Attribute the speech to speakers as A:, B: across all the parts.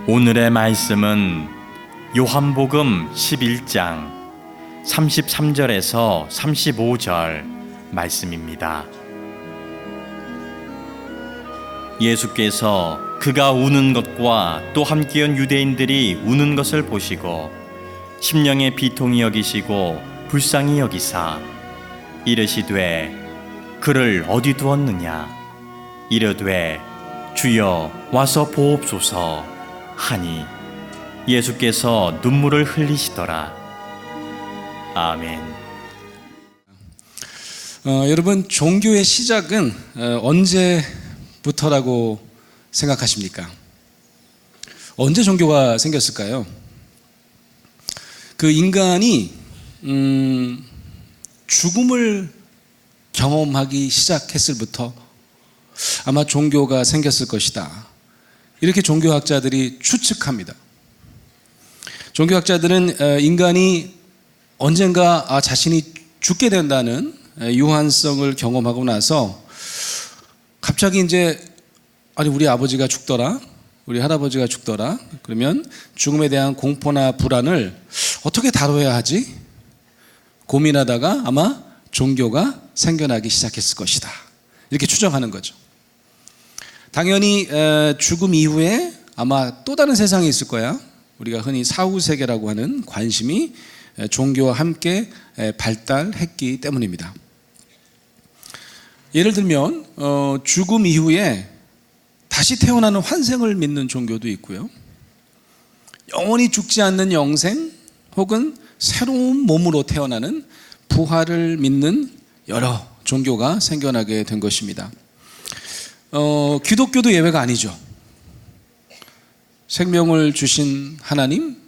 A: 오늘의 말씀은 요한복음 11장 33절에서 35절 말씀입니다. 예수께서 그가 우는 것과 또 함께한 유대인들이 우는 것을 보시고 심령의 비통히 여기시고 불쌍히 여기사 이르시되 그를 어디 두었느냐 이르되 주여 와서 보옵소서 하니 예수께서 눈물을 흘리시더라. 아멘.
B: 여러분, 종교의 시작은 언제부터라고 생각하십니까? 언제 종교가 생겼을까요? 그 인간이 죽음을 경험하기 시작했을부터 아마 종교가 생겼을 것이다, 이렇게 종교학자들이 추측합니다. 종교학자들은 인간이 언젠가 자신이 죽게 된다는 유한성을 경험하고 나서 갑자기 이제 우리 아버지가 죽더라, 우리 할아버지가 죽더라, 그러면 죽음에 대한 공포나 불안을 어떻게 다뤄야 하지? 고민하다가 아마 종교가 생겨나기 시작했을 것이다, 이렇게 추정하는 거죠. 당연히 죽음 이후에 아마 또 다른 세상이 있을 거야. 우리가 흔히 사후세계라고 하는 관심이 종교와 함께 발달했기 때문입니다. 예를 들면 죽음 이후에 다시 태어나는 환생을 믿는 종교도 있고요, 영원히 죽지 않는 영생 혹은 새로운 몸으로 태어나는 부활을 믿는 여러 종교가 생겨나게 된 것입니다. 기독교도 예외가 아니죠. 생명을 주신 하나님,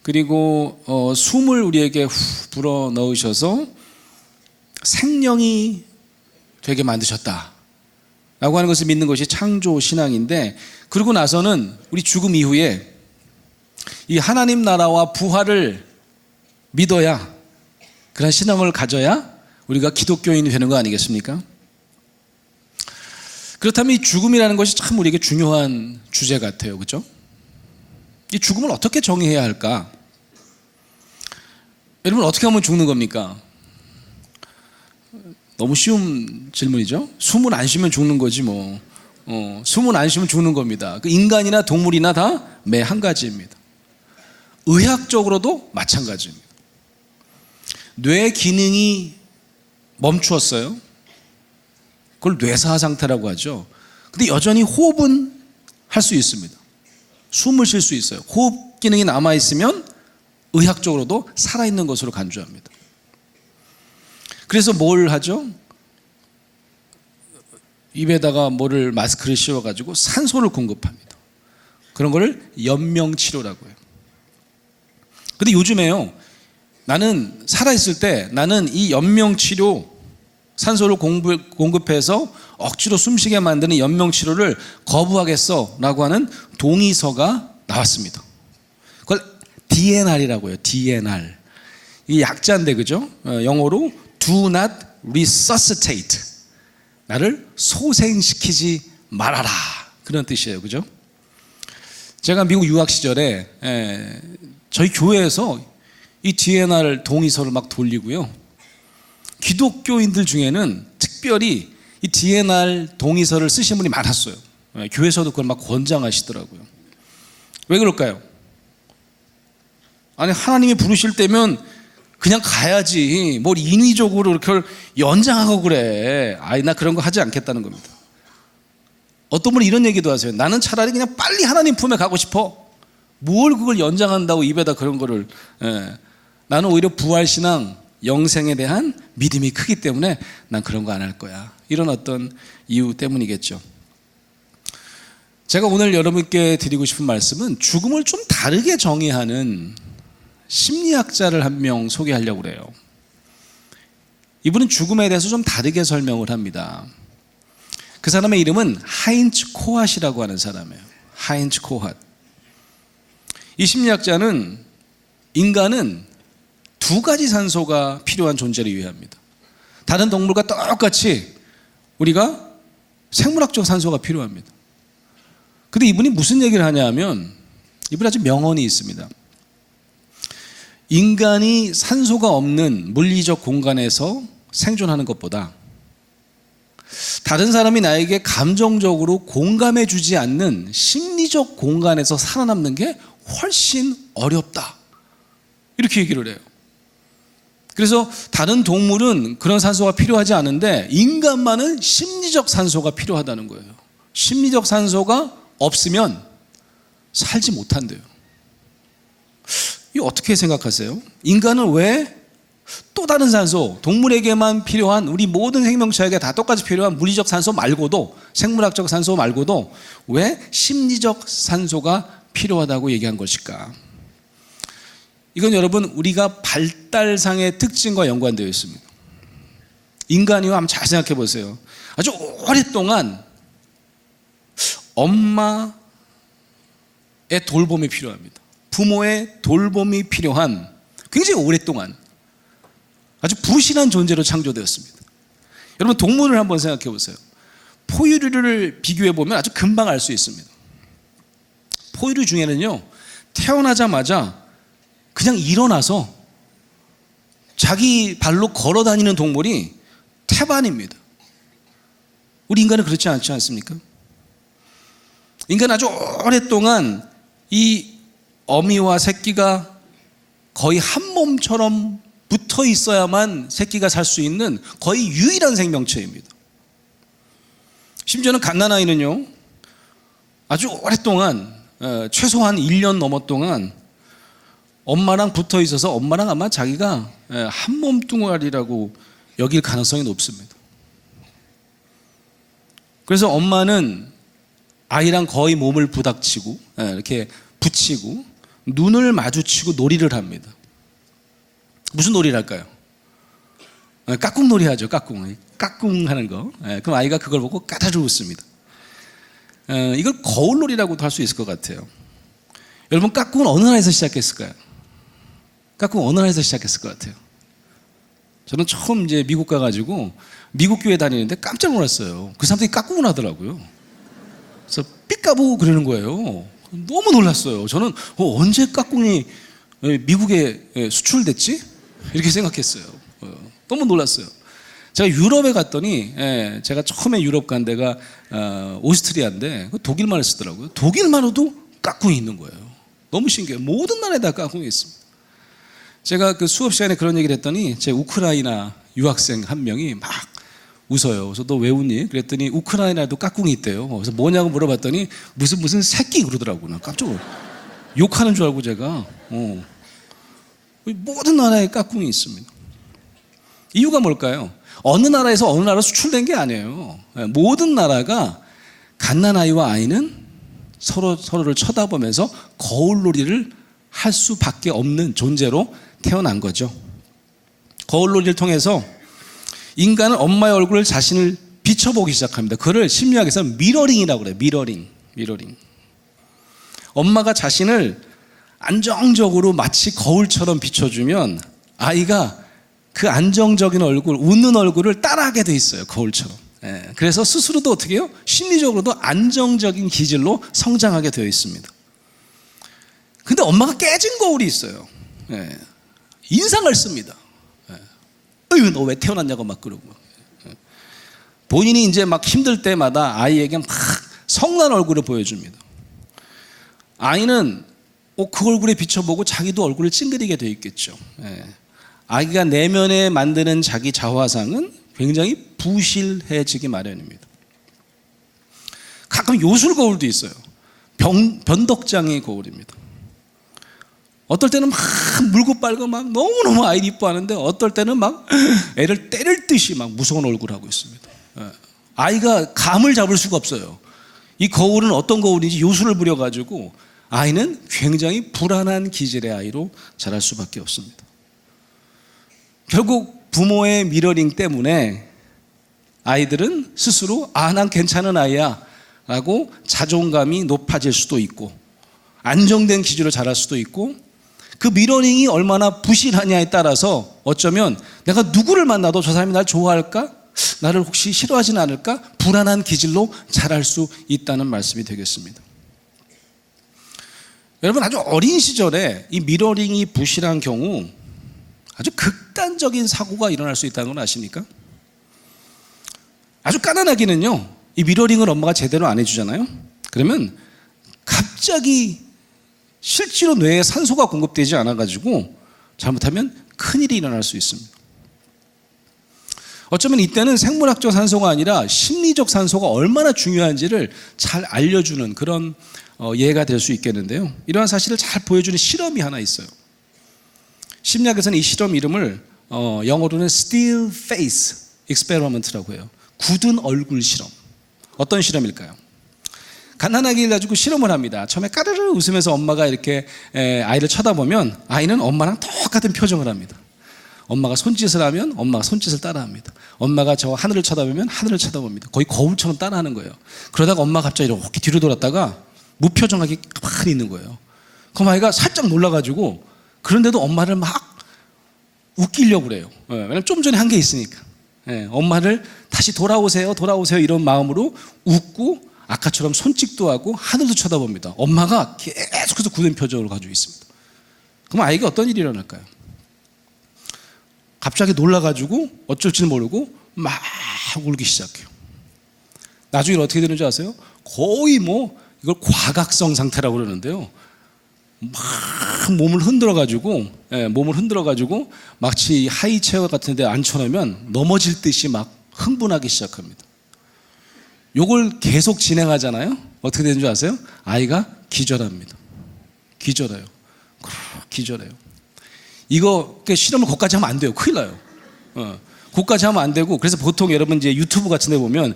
B: 그리고 숨을 우리에게 불어 넣으셔서 생명이 되게 만드셨다 라고 하는 것을 믿는 것이 창조 신앙인데, 그러고 나서는 우리 죽음 이후에 이 하나님 나라와 부활을 믿어야, 그런 신앙을 가져야 우리가 기독교인이 되는 거 아니겠습니까? 그렇다면 이 죽음이라는 것이 참 우리에게 중요한 주제 같아요. 그렇죠? 이 죽음을 어떻게 정의해야 할까? 여러분, 어떻게 하면 죽는 겁니까? 너무 쉬운 질문이죠. 숨을 안 쉬면 죽는 거지 뭐. 숨을 안 쉬면 죽는 겁니다. 그 인간이나 동물이나 다 매 한 가지입니다. 의학적으로도 마찬가지입니다. 뇌 기능이 멈추었어요. 그걸 뇌사 상태라고 하죠. 근데 여전히 호흡은 할 수 있습니다. 숨을 쉴 수 있어요. 호흡 기능이 남아있으면 의학적으로도 살아있는 것으로 간주합니다. 그래서 뭘 하죠? 입에다가 마스크를 씌워가지고 산소를 공급합니다. 그런 거를 연명치료라고 해요. 근데 요즘에요, 나는 살아있을 때 나는 이 연명치료, 산소를 공급해서 억지로 숨쉬게 만드는 연명치료를 거부하겠어 라고 하는 동의서가 나왔습니다. 그걸 DNR이라고 해요. DNR. 이 약자인데, 그죠? 영어로 Do not resuscitate. 나를 소생시키지 말아라, 그런 뜻이에요. 그죠? 제가 미국 유학 시절에 저희 교회에서 이 DNR 동의서를 막 돌리고요, 기독교인들 중에는 특별히 이 DNR 동의서를 쓰신 분이 많았어요. 교회에서도 그걸 막 권장하시더라고요. 왜 그럴까요? 하나님이 부르실 때면 그냥 가야지 뭘 인위적으로 이렇게 연장하고 그래. 나 그런 거 하지 않겠다는 겁니다. 어떤 분은 이런 얘기도 하세요. 나는 차라리 그냥 빨리 하나님 품에 가고 싶어. 뭘 그걸 연장한다고 입에다 그런 거를. 나는 오히려 부활신앙, 영생에 대한 믿음이 크기 때문에 난 그런 거 안 할 거야. 이런 어떤 이유 때문이겠죠. 제가 오늘 여러분께 드리고 싶은 말씀은 죽음을 좀 다르게 정의하는 심리학자를 한 명 소개하려고 그래요. 이분은 죽음에 대해서 좀 다르게 설명을 합니다. 그 사람의 이름은 하인츠 코핫이라고 하는 사람이에요. 하인츠 코핫. 이 심리학자는 인간은 두 가지 산소가 필요한 존재를 이해합니다. 다른 동물과 똑같이 우리가 생물학적 산소가 필요합니다. 근데 이분이 무슨 얘기를 하냐 하면 이분이 아주 명언이 있습니다. 인간이 산소가 없는 물리적 공간에서 생존하는 것보다 다른 사람이 나에게 감정적으로 공감해 주지 않는 심리적 공간에서 살아남는 게 훨씬 어렵다. 이렇게 얘기를 해요. 그래서 다른 동물은 그런 산소가 필요하지 않은데 인간만은 심리적 산소가 필요하다는 거예요. 심리적 산소가 없으면 살지 못한대요. 이거 어떻게 생각하세요? 인간은 왜 또 다른 산소, 동물에게만 필요한 우리 모든 생명체에게 다 똑같이 필요한 물리적 산소 말고도 생물학적 산소 말고도 왜 심리적 산소가 필요하다고 얘기한 것일까? 이건 여러분 우리가 발달상의 특징과 연관되어 있습니다. 인간이요, 한번 잘 생각해 보세요. 아주 오랫동안 엄마의 돌봄이 필요합니다. 부모의 돌봄이 필요한 굉장히 오랫동안 아주 부실한 존재로 창조되었습니다. 여러분 동물을 한번 생각해 보세요. 포유류를 비교해 보면 아주 금방 알 수 있습니다. 포유류 중에는요, 태어나자마자 그냥 일어나서 자기 발로 걸어 다니는 동물이 태반입니다. 우리 인간은 그렇지 않지 않습니까? 인간은 아주 오랫동안 이 어미와 새끼가 거의 한 몸처럼 붙어 있어야만 새끼가 살 수 있는 거의 유일한 생명체입니다. 심지어는 갓난아이는요, 아주 오랫동안 최소한 1년 넘어 동안 엄마랑 붙어 있어서 엄마랑 아마 자기가 한 몸뚱아리라고 여길 가능성이 높습니다. 그래서 엄마는 아이랑 거의 몸을 부닥치고 이렇게 붙이고 눈을 마주치고 놀이를 합니다. 무슨 놀이를 할까요? 까꿍놀이 하죠. 까꿍 하는 거. 그럼 아이가 그걸 보고 까다로 웃습니다. 이걸 거울놀이라고도 할 수 있을 것 같아요. 여러분 까꿍은 어느 나라에서 시작했을까요? 까꿍 어느 나라에서 시작했을 것 같아요? 저는 처음 이제 미국 가가지고 미국 교회 다니는데 깜짝 놀랐어요. 그 사람들이 까꿍을 하더라고요. 그래서 삐까보고 그러는 거예요. 너무 놀랐어요. 저는 언제 까꿍이 미국에 수출됐지? 이렇게 생각했어요. 너무 놀랐어요. 제가 유럽에 갔더니 제가 처음에 유럽 간 데가 오스트리아인데 독일말을 쓰더라고요. 독일말로도 까꿍이 있는 거예요. 너무 신기해요. 모든 나라에 다 까꿍이 있습니다. 제가 그 수업 시간에 그런 얘기를 했더니 제 우크라이나 유학생 한 명이 막 웃어요. 그래서 너 왜 웃니? 그랬더니 우크라이나에도 까꿍이 있대요. 그래서 뭐냐고 물어봤더니 무슨 새끼 그러더라고요. 깜짝 놀랐어요. 욕하는 줄 알고 제가 모든 나라에 까꿍이 있습니다. 이유가 뭘까요? 어느 나라에서 어느 나라 수출된 게 아니에요. 모든 나라가 갓난아이와 아이는 서로를 쳐다보면서 거울놀이를 할 수밖에 없는 존재로 태어난 거죠. 거울놀이를 통해서 인간은 엄마의 얼굴을 자신을 비춰보기 시작합니다. 그걸 심리학에서 미러링이라고 그래요. 미러링. 엄마가 자신을 안정적으로 마치 거울처럼 비춰주면 아이가 그 안정적인 얼굴, 웃는 얼굴을 따라하게 돼 있어요. 거울처럼. 그래서 스스로도 어떻게 해요? 심리적으로도 안정적인 기질로 성장하게 되어 있습니다. 근데 엄마가 깨진 거울이 있어요. 인상을 씁니다. 너 왜 태어났냐고 막 그러고. 본인이 이제 막 힘들 때마다 아이에게 막 성난 얼굴을 보여줍니다. 아이는 그 얼굴에 비춰보고 자기도 얼굴을 찡그리게 돼 있겠죠. 아기가 내면에 만드는 자기 자화상은 굉장히 부실해지기 마련입니다. 가끔 요술 거울도 있어요. 변덕장애 거울입니다. 어떨 때는 막 물고 빨고 막 너무너무 아이를 이뻐하는데 어떨 때는 막 애를 때릴 듯이 막 무서운 얼굴을 하고 있습니다. 아이가 감을 잡을 수가 없어요. 이 거울은 어떤 거울인지 요술을 부려가지고 아이는 굉장히 불안한 기질의 아이로 자랄 수밖에 없습니다. 결국 부모의 미러링 때문에 아이들은 스스로 난 괜찮은 아이야 라고 자존감이 높아질 수도 있고 안정된 기질로 자랄 수도 있고 그 미러링이 얼마나 부실하냐에 따라서 어쩌면 내가 누구를 만나도 저 사람이 날 좋아할까? 나를 혹시 싫어하진 않을까? 불안한 기질로 자랄 수 있다는 말씀이 되겠습니다. 여러분, 아주 어린 시절에 이 미러링이 부실한 경우 아주 극단적인 사고가 일어날 수 있다는 걸 아십니까? 아주 가난하기는요, 이 미러링을 엄마가 제대로 안 해주잖아요. 그러면 갑자기 실제로 뇌에 산소가 공급되지 않아가지고 잘못하면 큰일이 일어날 수 있습니다. 어쩌면 이때는 생물학적 산소가 아니라 심리적 산소가 얼마나 중요한지를 잘 알려주는 그런 예가 될 수 있겠는데요. 이러한 사실을 잘 보여주는 실험이 하나 있어요. 심리학에서는 이 실험 이름을 영어로는 Still Face Experiment라고 해요. 굳은 얼굴 실험. 어떤 실험일까요? 가난하게 가지고 실험을 합니다. 처음에 까르르 웃으면서 엄마가 이렇게 아이를 쳐다보면 아이는 엄마랑 똑같은 표정을 합니다. 엄마가 손짓을 하면 엄마가 손짓을 따라합니다. 엄마가 저 하늘을 쳐다보면 하늘을 쳐다봅니다. 거의 거울처럼 따라하는 거예요. 그러다가 엄마가 갑자기 이렇게 뒤로 돌았다가 무표정하게 가만히 있는 거예요. 그럼 아이가 살짝 놀라가지고 그런데도 엄마를 막 웃기려고 그래요. 왜냐면 좀 전에 한 게 있으니까. 엄마를 다시 돌아오세요 이런 마음으로 웃고 아까처럼 손짓도 하고 하늘도 쳐다봅니다. 엄마가 계속해서 굳은 표정으로 가지고 있습니다. 그럼 아이가 어떤 일이 일어날까요? 갑자기 놀라가지고 어쩔 줄 모르고 막 울기 시작해요. 나중에 어떻게 되는지 아세요? 거의 이걸 과각성 상태라고 그러는데요. 막 몸을 흔들어가지고 마치 하이체어 같은 데 앉혀놓으면 넘어질 듯이 막 흥분하기 시작합니다. 요걸 계속 진행하잖아요. 어떻게 되는 줄 아세요? 아이가 기절합니다. 기절해요. 이거 실험을 거기까지 하면 안 돼요. 큰일 나요. 거기까지 하면 안 되고, 그래서 보통 여러분 이제 유튜브 같은 데 보면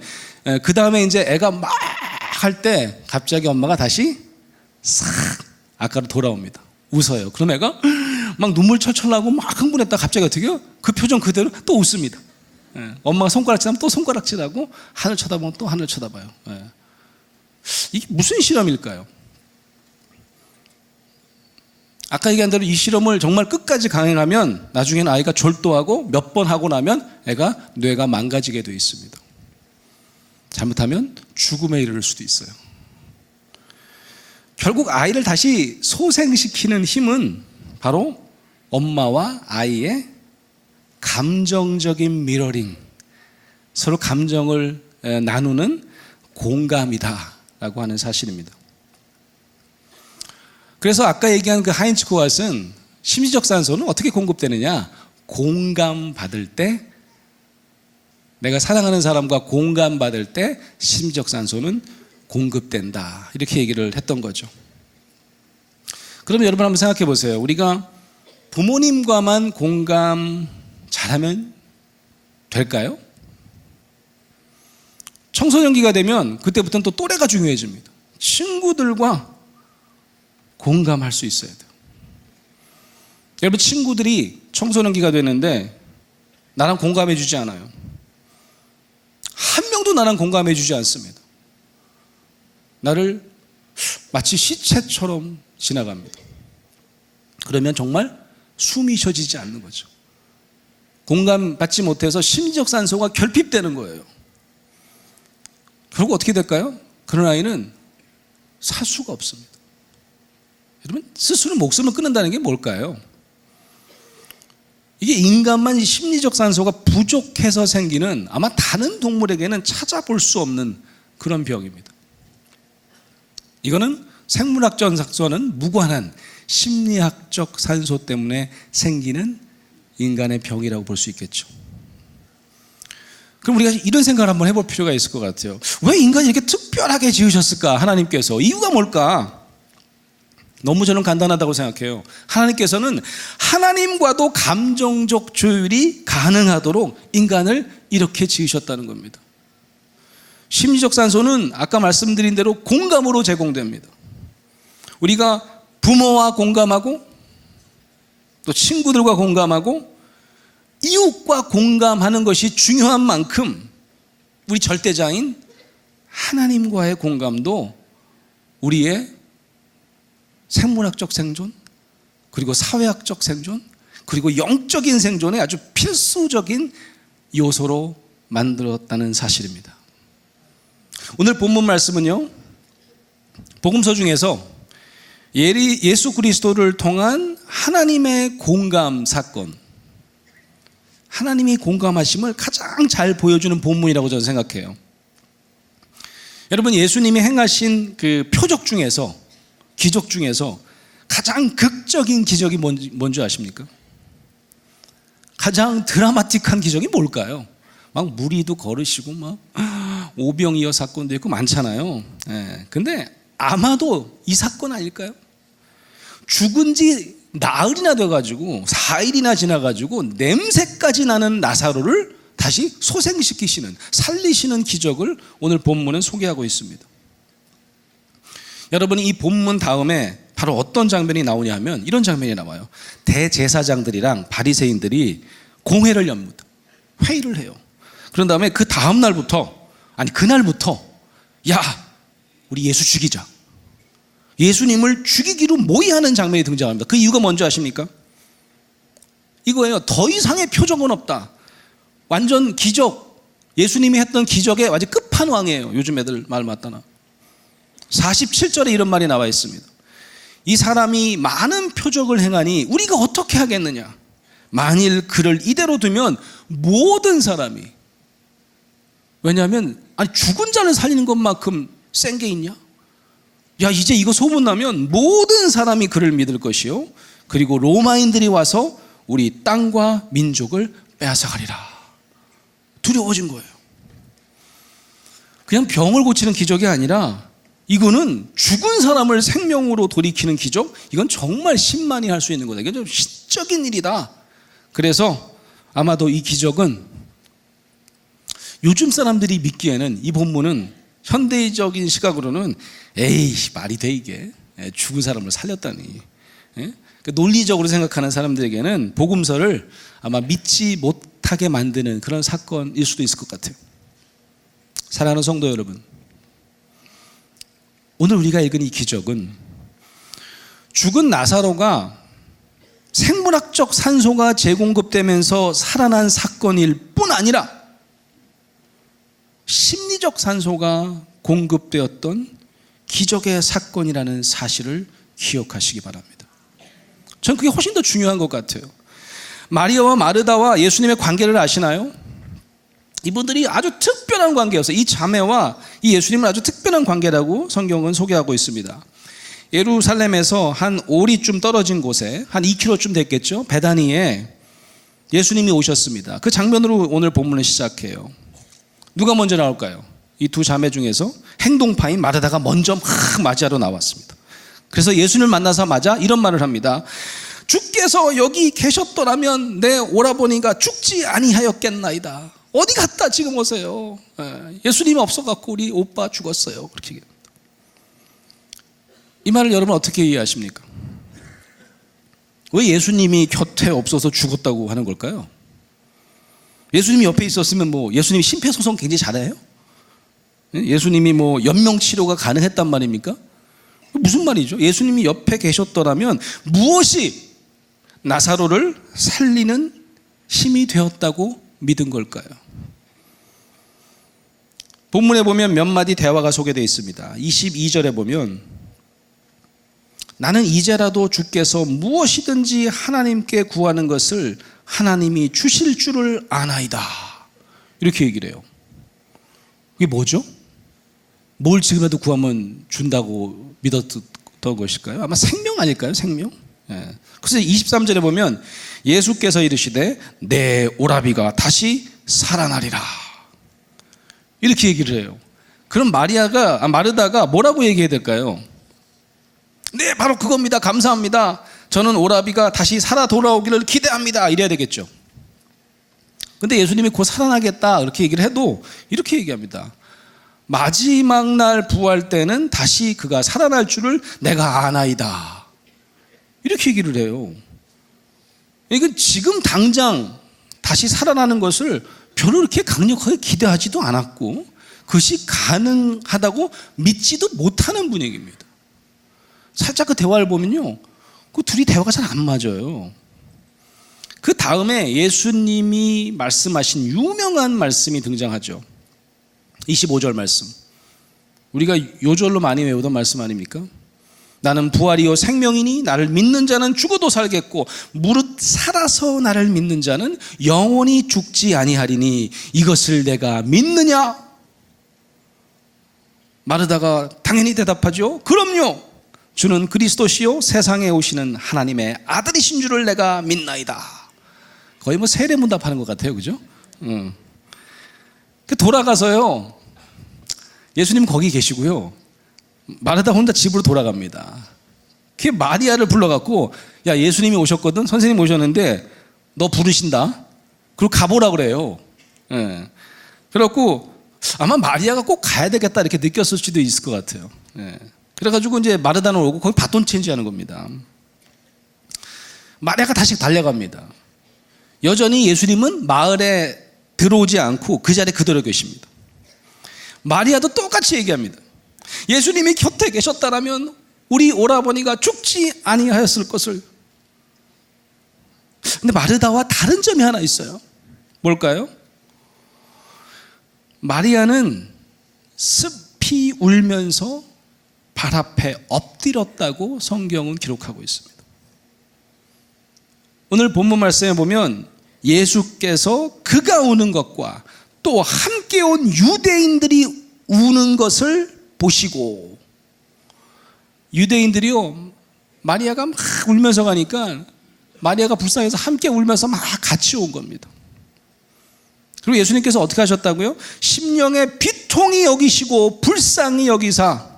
B: 그 다음에 이제 애가 막 할 때 갑자기 엄마가 다시 싹 아까로 돌아옵니다. 웃어요. 그럼 애가 막 눈물 철철 나고 막 흥분했다 갑자기 어떻게 해요? 그 표정 그대로 또 웃습니다. 엄마가 손가락질하면 또 손가락질하고 하늘 쳐다보면 또 하늘 쳐다봐요. 이게 무슨 실험일까요? 아까 얘기한 대로 이 실험을 정말 끝까지 강행하면 나중에는 아이가 졸도하고 몇 번 하고 나면 애가 뇌가 망가지게 되어 있습니다. 잘못하면 죽음에 이를 수도 있어요. 결국 아이를 다시 소생시키는 힘은 바로 엄마와 아이의 감정적인 미러링, 서로 감정을 나누는 공감이다라고 하는 사실입니다. 그래서 아까 얘기한 그 하인츠 코앗은 심리적 산소는 어떻게 공급되느냐? 공감받을 때, 내가 사랑하는 사람과 공감받을 때 심리적 산소는 공급된다, 이렇게 얘기를 했던 거죠. 그러면 여러분 한번 생각해 보세요. 우리가 부모님과만 공감 잘하면 될까요? 청소년기가 되면 그때부터는 또 또래가 중요해집니다. 친구들과 공감할 수 있어야 돼요. 여러분, 친구들이 청소년기가 되는데 나랑 공감해 주지 않아요. 한 명도 나랑 공감해 주지 않습니다. 나를 마치 시체처럼 지나갑니다. 그러면 정말 숨이 쉬어지지 않는 거죠. 공감받지 못해서 심리적 산소가 결핍되는 거예요. 결국 어떻게 될까요? 그런 아이는 살 수가 없습니다. 여러분, 스스로 목숨을 끊는다는 게 뭘까요? 이게 인간만 심리적 산소가 부족해서 생기는, 아마 다른 동물에게는 찾아볼 수 없는 그런 병입니다. 이거는 생물학적 산소와는 무관한 심리학적 산소 때문에 생기는 인간의 병이라고 볼 수 있겠죠. 그럼 우리가 이런 생각을 한번 해볼 필요가 있을 것 같아요. 왜 인간이 이렇게 특별하게 지으셨을까? 하나님께서. 이유가 뭘까? 너무 저는 간단하다고 생각해요. 하나님께서는 하나님과도 감정적 조율이 가능하도록 인간을 이렇게 지으셨다는 겁니다. 심리적 산소는 아까 말씀드린 대로 공감으로 제공됩니다. 우리가 부모와 공감하고 또 친구들과 공감하고 이웃과 공감하는 것이 중요한 만큼 우리 절대자인 하나님과의 공감도 우리의 생물학적 생존, 그리고 사회학적 생존, 그리고 영적인 생존의 아주 필수적인 요소로 만들었다는 사실입니다. 오늘 본문 말씀은요, 복음서 중에서 예수 그리스도를 통한 하나님의 공감 사건, 하나님이 공감하심을 가장 잘 보여주는 본문이라고 저는 생각해요. 여러분, 예수님이 행하신 그 표적 중에서, 기적 중에서 가장 극적인 기적이 뭔지 아십니까? 가장 드라마틱한 기적이 뭘까요? 막 무리도 걸으시고 막 오병이어 사건도 있고 많잖아요. 근데 아마도 이 사건 아닐까요? 죽은 지 나흘이나 돼가지고 4일이나 지나가지고 냄새까지 나는 나사로를 다시 소생시키시는, 살리시는 기적을 오늘 본문은 소개하고 있습니다. 여러분이 이 본문 다음에 바로 어떤 장면이 나오냐 하면 이런 장면이 나와요. 대제사장들이랑 바리새인들이 공회를 엽니다. 회의를 해요. 그런 다음에 그 다음 날부터, 아니 그날부터, 야, 우리 예수 죽이자, 예수님을 죽이기로 모의하는 장면이 등장합니다. 그 이유가 뭔지 아십니까? 이거예요. 더 이상의 표적은 없다. 완전 기적, 예수님이 했던 기적의 완전 끝판왕이에요. 요즘 애들 말 맞다나. 47절에 이런 말이 나와 있습니다. 이 사람이 많은 표적을 행하니 우리가 어떻게 하겠느냐? 만일 그를 이대로 두면 모든 사람이, 왜냐하면 아니 죽은 자를 살리는 것만큼 센 게 있냐? 야, 이제 이거 소문나면 모든 사람이 그를 믿을 것이요, 그리고 로마인들이 와서 우리 땅과 민족을 빼앗아가리라. 두려워진 거예요. 그냥 병을 고치는 기적이 아니라 이거는 죽은 사람을 생명으로 돌이키는 기적, 이건 정말 신만이 할 수 있는 거다. 이건 좀 시적인 일이다. 그래서 아마도 이 기적은 요즘 사람들이 믿기에는, 이 본문은 현대적인 시각으로는 에이 말이 돼 이게, 죽은 사람을 살렸다니, 논리적으로 생각하는 사람들에게는 복음서를 아마 믿지 못하게 만드는 그런 사건일 수도 있을 것 같아요. 사랑하는 성도 여러분, 오늘 우리가 읽은 이 기적은 죽은 나사로가 생물학적 산소가 재공급되면서 살아난 사건일 뿐 아니라 심리적 산소가 공급되었던 기적의 사건이라는 사실을 기억하시기 바랍니다. 저는 그게 훨씬 더 중요한 것 같아요. 마리아와 마르다와 예수님의 관계를 아시나요? 이분들이 아주 특별한 관계였어요. 이 자매와 이 예수님은 아주 특별한 관계라고 성경은 소개하고 있습니다. 예루살렘에서 한 오리쯤 떨어진 곳에 한 2km쯤 됐겠죠, 베다니에 예수님이 오셨습니다. 그 장면으로 오늘 본문을 시작해요. 누가 먼저 나올까요? 이 두 자매 중에서 행동파인 마르다가 먼저 막 맞이하러 나왔습니다. 그래서 예수님을 만나자마자 이런 말을 합니다. 주께서 여기 계셨더라면 내 오라버니가 죽지 아니하였겠나이다. 어디 갔다 지금 오세요? 예수님이 없어갖고 우리 오빠 죽었어요. 그렇게 얘기합니다. 이 말을 여러분 어떻게 이해하십니까? 왜 예수님이 곁에 없어서 죽었다고 하는 걸까요? 예수님이 옆에 있었으면 뭐 예수님이 심폐소생 굉장히 잘해요? 예수님이 뭐 연명치료가 가능했단 말입니까? 무슨 말이죠? 예수님이 옆에 계셨더라면 무엇이 나사로를 살리는 힘이 되었다고 믿은 걸까요? 본문에 보면 몇 마디 대화가 소개되어 있습니다. 22절에 보면 나는 이제라도 주께서 무엇이든지 하나님께 구하는 것을 하나님이 주실 줄을 아나이다. 이렇게 얘기를 해요. 이게 뭐죠? 뭘 지금이라도 구하면 준다고 믿었던 것일까요? 아마 생명 아닐까요? 생명? 그래서 23절에 보면 예수께서 이르시되 내 오라비가 다시 살아나리라. 이렇게 얘기를 해요. 그럼 마르다가 뭐라고 얘기해야 될까요? 네, 바로 그겁니다. 감사합니다. 저는 오라비가 다시 살아 돌아오기를 기대합니다. 이래야 되겠죠. 근데 예수님이 곧 살아나겠다 이렇게 얘기를 해도 이렇게 얘기합니다. 마지막 날 부활 때는 다시 그가 살아날 줄을 내가 아나이다. 이렇게 얘기를 해요. 이건 지금 당장 다시 살아나는 것을 별로 그렇게 강력하게 기대하지도 않았고 그것이 가능하다고 믿지도 못하는 분위기입니다. 살짝 그 대화를 보면요, 그 둘이 대화가 잘 안 맞아요. 그 다음에 예수님이 말씀하신 유명한 말씀이 등장하죠. 25절 말씀. 우리가 요절로 많이 외우던 말씀 아닙니까? 나는 부활이요 생명이니 나를 믿는 자는 죽어도 살겠고 무릇 살아서 나를 믿는 자는 영원히 죽지 아니하리니 이것을 내가 믿느냐? 마르다가 당연히 대답하죠. 그럼요. 주는 그리스도시요 세상에 오시는 하나님의 아들이신 줄을 내가 믿나이다. 거의 뭐 세례문답하는 것 같아요, 그죠? 돌아가서요. 예수님 거기 계시고요. 마르다 혼자 집으로 돌아갑니다. 그 마리아를 불러갖고 야 예수님이 오셨거든. 선생님 오셨는데 너 부르신다. 그리고 가보라 그래요. 예. 그래갖고 아마 마리아가 꼭 가야 되겠다 이렇게 느꼈을 수도 있을 것 같아요. 예. 그래가지고 이제 마르다는 오고 거기 바톤 체인지하는 겁니다. 마리아가 다시 달려갑니다. 여전히 예수님은 마을에 들어오지 않고 그 자리에 그대로 계십니다. 마리아도 똑같이 얘기합니다. 예수님이 곁에 계셨다라면 우리 오라버니가 죽지 아니하였을 것을. 근데 마르다와 다른 점이 하나 있어요. 뭘까요? 마리아는 습히 울면서 발 앞에 엎드렸다고 성경은 기록하고 있습니다. 오늘 본문 말씀에 보면 예수께서 그가 우는 것과 또 함께 온 유대인들이 우는 것을 보시고, 유대인들이요 마리아가 막 울면서 가니까 마리아가 불쌍해서 함께 울면서 막 같이 온 겁니다. 그리고 예수님께서 어떻게 하셨다고요? 심령의 비통이 여기시고 불쌍히 여기사,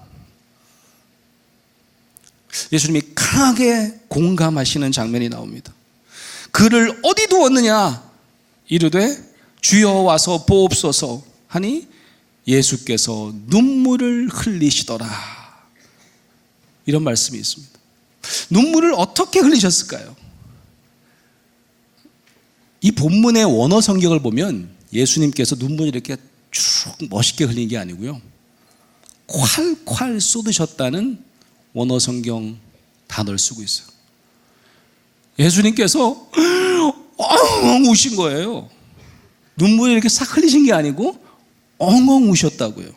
B: 예수님이 강하게 공감하시는 장면이 나옵니다. 그를 어디 두었느냐 이르되 주여 와서 보옵소서 하니 예수께서 눈물을 흘리시더라. 이런 말씀이 있습니다. 눈물을 어떻게 흘리셨을까요? 이 본문의 원어 성경을 보면 예수님께서 눈물을 이렇게 쭉 멋있게 흘린 게 아니고요, 콸콸 쏟으셨다는 원어 성경 단어를 쓰고 있어요. 예수님께서 엉엉 우신 거예요. 눈물을 이렇게 싹 흘리신 게 아니고 엉엉 우셨다고요.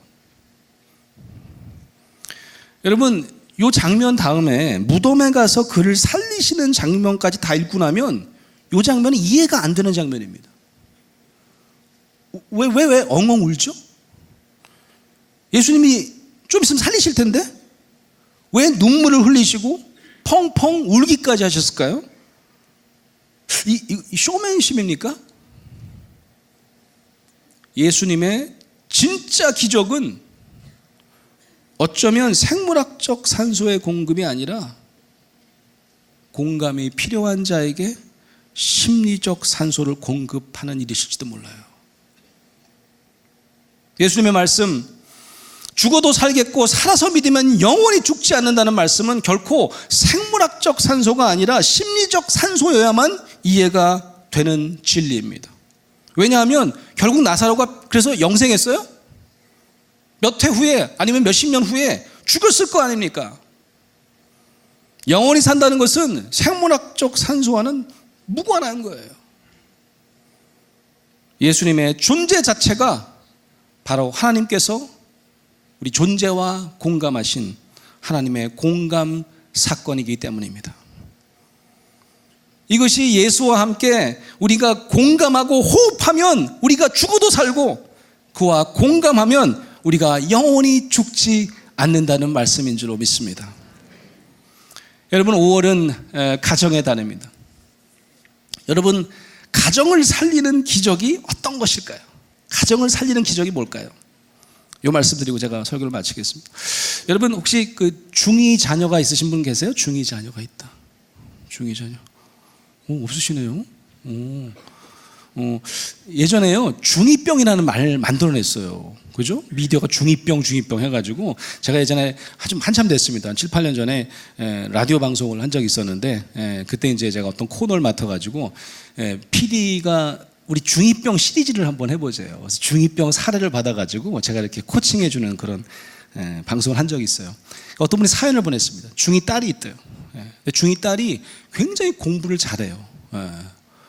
B: 여러분, 이 장면 다음에 무덤에 가서 그를 살리시는 장면까지 다 읽고 나면 이 장면이 이해가 안 되는 장면입니다. 왜 엉엉 울죠? 예수님이 좀 있으면 살리실 텐데 왜 눈물을 흘리시고 펑펑 울기까지 하셨을까요? 이 쇼맨십입니까? 예수님의 진짜 기적은 어쩌면 생물학적 산소의 공급이 아니라 공감이 필요한 자에게 심리적 산소를 공급하는 일이실지도 몰라요. 예수님의 말씀, 죽어도 살겠고 살아서 믿으면 영원히 죽지 않는다는 말씀은 결코 생물학적 산소가 아니라 심리적 산소여야만 이해가 되는 진리입니다. 왜냐하면 결국 나사로가 그래서 영생했어요? 몇 해 후에 아니면 몇십 년 후에 죽었을 거 아닙니까? 영원히 산다는 것은 생물학적 산소와는 무관한 거예요. 예수님의 존재 자체가 바로 하나님께서 우리 존재와 공감하신 하나님의 공감 사건이기 때문입니다. 이것이 예수와 함께 우리가 공감하고 호흡하면 우리가 죽어도 살고, 그와 공감하면 우리가 영원히 죽지 않는다는 말씀인 줄로 믿습니다. 여러분, 5월은 가정의 달입니다. 여러분, 가정을 살리는 기적이 어떤 것일까요? 가정을 살리는 기적이 뭘까요? 이 말씀 드리고 제가 설교를 마치겠습니다. 여러분, 혹시 그 중2 자녀가 있으신 분 계세요? 중2 자녀가 있다. 중2 자녀. 없으시네요. 예전에요 중2병이라는 말 만들어냈어요. 그죠? 미디어가 중2병 해가지고 제가 예전에 한참 됐습니다. 한 7, 8년 전에 라디오 방송을 한 적이 있었는데, 그때 이제 제가 어떤 코너를 맡아가지고 PD가 우리 중2병 시리즈를 한번 해보세요. 그래서 중2병 사례를 받아가지고 제가 이렇게 코칭해주는 그런 방송을 한 적이 있어요. 어떤 분이 사연을 보냈습니다. 중2 딸이 있대요. 근데 중2 딸이 굉장히 공부를 잘해요.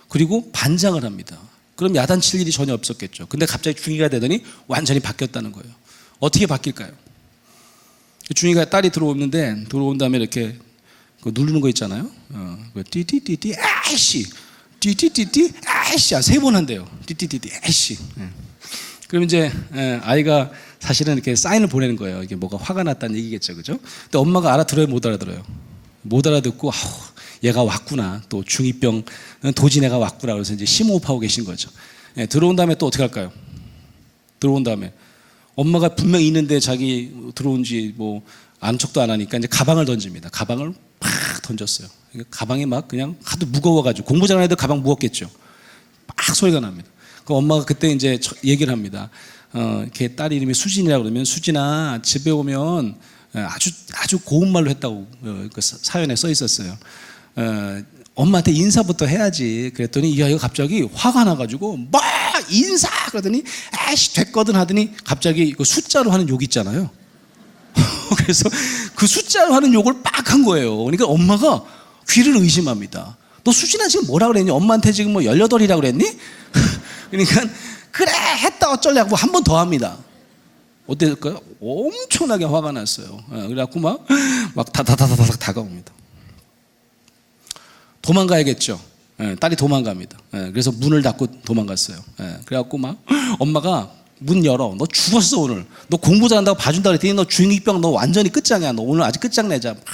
B: 그리고 반장을 합니다. 그럼 야단칠 일이 전혀 없었겠죠. 근데 갑자기 중2가 되더니 완전히 바뀌었다는 거예요. 어떻게 바뀔까요? 중2가 딸이 들어온 다음에 이렇게 누르는 거 있잖아요. 띠띠띠띠 아이씨, 띠띠띠띠 아이씨, 3번 한대요. 띠띠띠띠 아이씨. 그럼 이제 아이가 사실은 이렇게 사인을 보내는 거예요. 이게 뭐가 화가 났다는 얘기겠죠, 그죠? 근데 엄마가 알아들어요, 못 알아들어요? 못 알아듣고 얘가 왔구나. 또 중2병 도진애가 왔구나. 그래서 이제 심호흡하고 계신 거죠. 들어온 다음에 또 어떻게 할까요? 들어온 다음에 엄마가 분명히 있는데 자기 들어온지 뭐 아는 척도 안 하니까 이제 가방을 던집니다. 가방을 팍 던졌어요. 가방이 막 그냥 하도 무거워가지고 공부 잘하는 애들 가방 무겁겠죠. 막 소리가 납니다. 그 엄마가 그때 이제 얘기를 합니다. 걔 딸 이름이 수진이라고 그러면 수진아 집에 오면 아주 고운 말로 했다고 그 사연에 써 있었어요. 엄마한테 인사부터 해야지. 그랬더니 이 아이가 갑자기 화가 나가지고 뭐 인사 그러더니 아이씨 됐거든 하더니 갑자기 그 숫자로 하는 욕 있잖아요. 그래서 그 숫자로 하는 욕을 빡 한 거예요. 그러니까 엄마가 귀를 의심합니다. 너 수진아 지금 뭐라 그랬니? 엄마한테 지금 뭐 18이라고 그랬니? 그러니까 그래 했다 어쩌려고 한 번 더 합니다. 어땠을까요? 엄청나게 화가 났어요. 그래갖고 막 다다다다닥 다가옵니다. 도망가야겠죠. 딸이 도망갑니다. 그래서 문을 닫고 도망갔어요. 그래갖고 막 엄마가 문 열어. 너 죽었어 오늘. 너 공부 잘한다고 봐준다 그랬더니 너 중2병 너 완전히 끝장이야. 너 오늘 아직 끝장내자. 막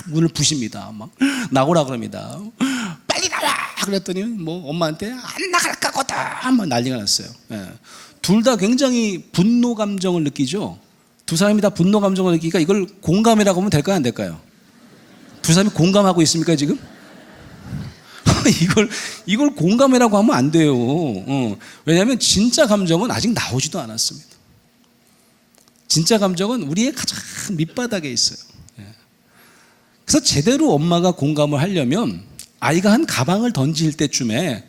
B: 문을 부십니다. 막 나오라 그럽니다. 빨리 나와. 그랬더니 뭐 엄마한테 안 나갈 거거든. 막 난리가 났어요. 둘 다 굉장히 분노 감정을 느끼죠. 두 사람이 다 분노 감정을 느끼니까 이걸 공감이라고 하면 될까요? 안 될까요? 두 사람이 공감하고 있습니까 지금? 이걸 공감이라고 하면 안 돼요. 왜냐하면 진짜 감정은 아직 나오지도 않았습니다. 진짜 감정은 우리의 가장 밑바닥에 있어요. 그래서 제대로 엄마가 공감을 하려면 아이가 한 가방을 던질 때쯤에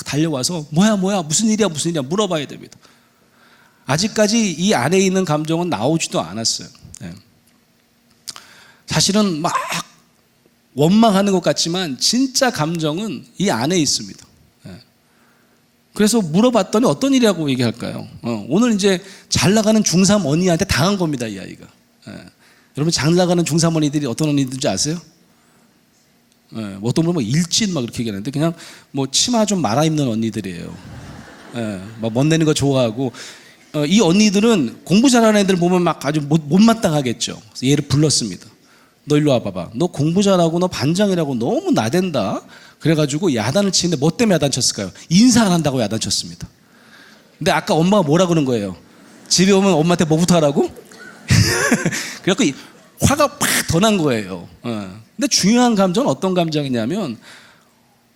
B: 달려와서 뭐야 무슨 일이야 물어봐야 됩니다. 아직까지 이 안에 있는 감정은 나오지도 않았어요. 사실은 막 원망하는 것 같지만 진짜 감정은 이 안에 있습니다. 그래서 물어봤더니 어떤 일이라고 얘기할까요? 오늘 이제 잘 나가는 중3 언니한테 당한 겁니다, 이 아이가. 여러분 잘 나가는 중3 언니들이 어떤 언니들인지 아세요? 어떤 분은 뭐 일진 막 이렇게 얘기하는데 그냥 뭐 치마 좀 말아 입는 언니들이에요. 막 멋내는 거 좋아하고 이 언니들은 공부 잘하는 애들 보면 막 아주 못마땅하겠죠. 그래서 얘를 불렀습니다. 너 일로 와봐봐. 너 공부 잘하고 너 반장이라고 너무 나댄다. 그래가지고 야단을 치는데 뭐 때문에 야단 쳤을까요? 인사 안 한다고 야단 쳤습니다. 근데 아까 엄마가 뭐라 그런 거예요? 집에 오면 엄마한테 뭐부터 하라고? 그래갖고 화가 팍 더 난 거예요. 근데 중요한 감정은 어떤 감정이냐면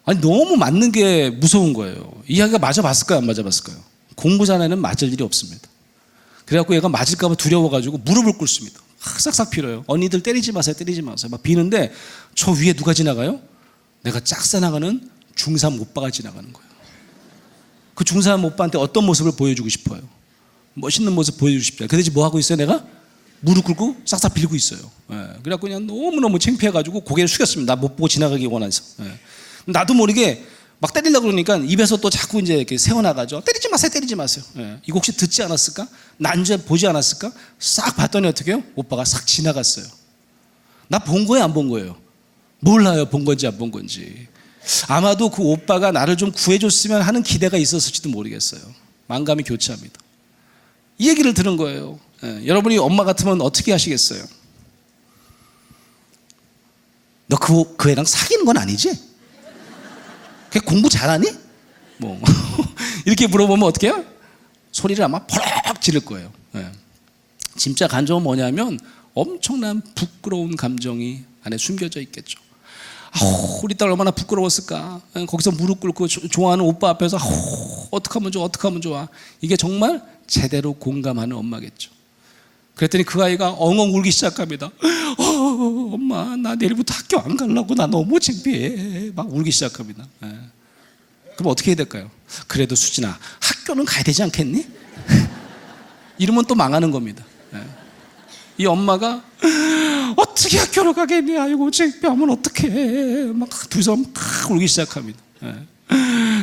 B: 아니 너무 맞는 게 무서운 거예요. 이 아이가 맞아봤을까요? 안 맞아봤을까요? 공부 잘하는 애는 맞을 일이 없습니다. 그래갖고 얘가 맞을까 봐 두려워가지고 무릎을 꿇습니다. 싹싹 빌어요. 언니들 때리지 마세요. 막 비는데 저 위에 누가 지나가요? 내가 짝사랑하는 중3 오빠가 지나가는 거예요. 그 중3 오빠한테 어떤 모습을 보여주고 싶어요? 멋있는 모습 보여주고 싶죠. 그 대신 뭐 하고 있어요? 내가 무릎 꿇고 싹싹 빌고 있어요. 그래갖고 그냥 너무너무 창피해가지고 고개를 숙였습니다. 나 못 보고 지나가기 원해서. 나도 모르게 막 때리려고 그러니까 입에서 또 자꾸 이제 이렇게 새어나가죠. 때리지 마세요. 이거 혹시 듣지 않았을까? 난지 보지 않았을까? 싹 봤더니 어떻게 해요? 오빠가 싹 지나갔어요. 나 본 거예요, 안 본 거예요? 몰라요, 본 건지 안 본 건지. 아마도 그 오빠가 나를 좀 구해줬으면 하는 기대가 있었을지도 모르겠어요. 만감이 교차합니다. 이 얘기를 들은 거예요. 여러분이 엄마 같으면 어떻게 하시겠어요? 너 그 애랑 사귀는 건 아니지? 걔 공부 잘하니? 뭐 이렇게 물어보면 어떻게 해요? 소리를 아마 버럭 지를 거예요. 진짜 감정은 뭐냐면 엄청난 부끄러운 감정이 안에 숨겨져 있겠죠. 우리 딸 얼마나 부끄러웠을까? 거기서 무릎 꿇고 좋아하는 오빠 앞에서 어떡하면 좋아. 이게 정말 제대로 공감하는 엄마겠죠. 그랬더니 그 아이가 엉엉 울기 시작합니다. 엄마 나 내일부터 학교 안 가려고 나 너무 창피해. 막 울기 시작합니다. 그럼 어떻게 해야 될까요? 그래도 수진아 학교는 가야 되지 않겠니? 이러면 또 망하는 겁니다. 이 엄마가 어떻게 어떻게 학교를 가겠니? 아이고 창피하면 어떡해. 막 두 사람 막 울기 시작합니다.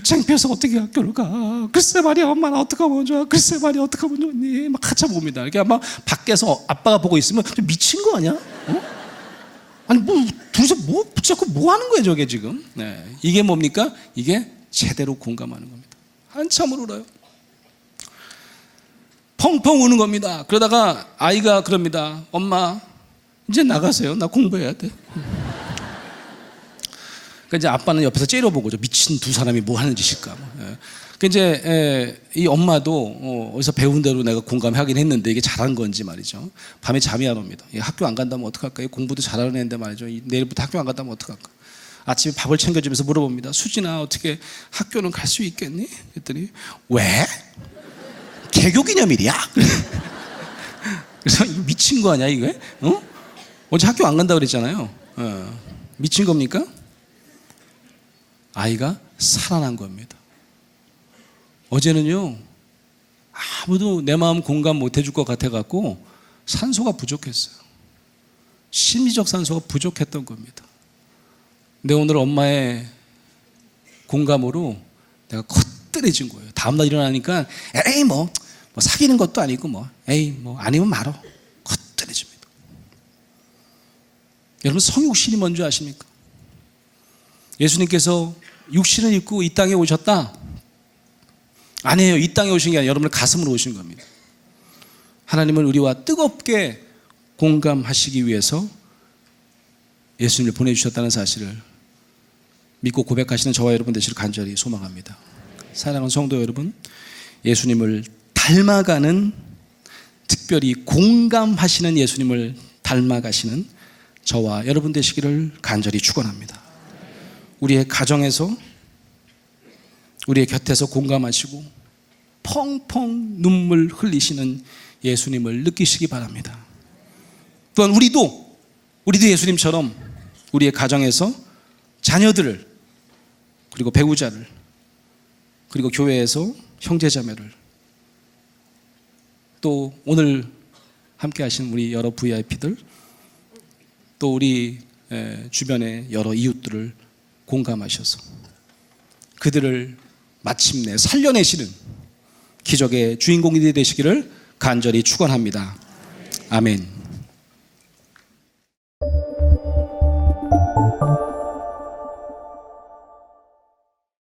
B: 창피해서 어떻게 학교를 가? 글쎄 말이야, 엄마는 어떡하면 좋아? 글쎄 말이야, 어떡하면 좋니? 막 한참 봅니다. 이렇게 막 밖에서 아빠가 보고 있으면 좀 미친 거 아니야? 아니 뭐 둘이서 뭐 붙잡고 뭐 하는 거예요 저게 지금? 이게 뭡니까? 이게 제대로 공감하는 겁니다. 한참을 울어요. 펑펑 우는 겁니다. 그러다가 아이가 그럽니다. 엄마 이제 나가세요. 나 공부해야 돼. 그러니까 이제 아빠는 옆에서 째려보고 저 미친 두 사람이 뭐 하는 짓일까. 그러니까 이제 이 엄마도 어디서 배운 대로 내가 공감하긴 했는데 이게 잘한 건지 말이죠. 밤에 잠이 안 옵니다. 학교 안 간다면 어떡할까? 공부도 잘하는 애인데 말이죠. 내일부터 학교 안 간다면 어떡할까? 아침에 밥을 챙겨주면서 물어봅니다. 수진아 어떻게 학교는 갈 수 있겠니? 그랬더니 왜? 개교기념일이야? 그래서 이거 미친 거 아니야 이게? 어제 학교 안 간다 그랬잖아요. 미친 겁니까? 아이가 살아난 겁니다. 어제는요 아무도 내 마음 공감 못 해줄 것 같아갖고 산소가 부족했어요. 심리적 산소가 부족했던 겁니다. 근데 오늘 엄마의 공감으로 내가 거뜬해진 거예요. 다음날 일어나니까 에이 뭐 사귀는 것도 아니고 뭐 에이 뭐 아니면 말어. 거뜬해집니다. 여러분 성육신이 뭔지 아십니까? 예수님께서 육신을 입고 이 땅에 오셨다? 아니에요. 이 땅에 오신 게 아니라 여러분의 가슴으로 오신 겁니다. 하나님은 우리와 뜨겁게 공감하시기 위해서 예수님을 보내주셨다는 사실을 믿고 고백하시는 저와 여러분 되시길 간절히 소망합니다. 사랑하는 성도 여러분, 예수님을 닮아가는, 특별히 공감하시는 예수님을 닮아가시는 저와 여러분 되시기를 간절히 축원합니다. 우리의 가정에서, 우리의 곁에서 공감하시고 펑펑 눈물 흘리시는 예수님을 느끼시기 바랍니다. 또한 우리도 예수님처럼 우리의 가정에서 자녀들을, 그리고 배우자를, 그리고 교회에서 형제자매를, 또 오늘 함께 하신 우리 여러 VIP들, 또 우리 주변의 여러 이웃들을 공감하셔서 그들을 마침내 살려내시는 기적의 주인공이 되시기를 간절히 축원합니다. 아멘.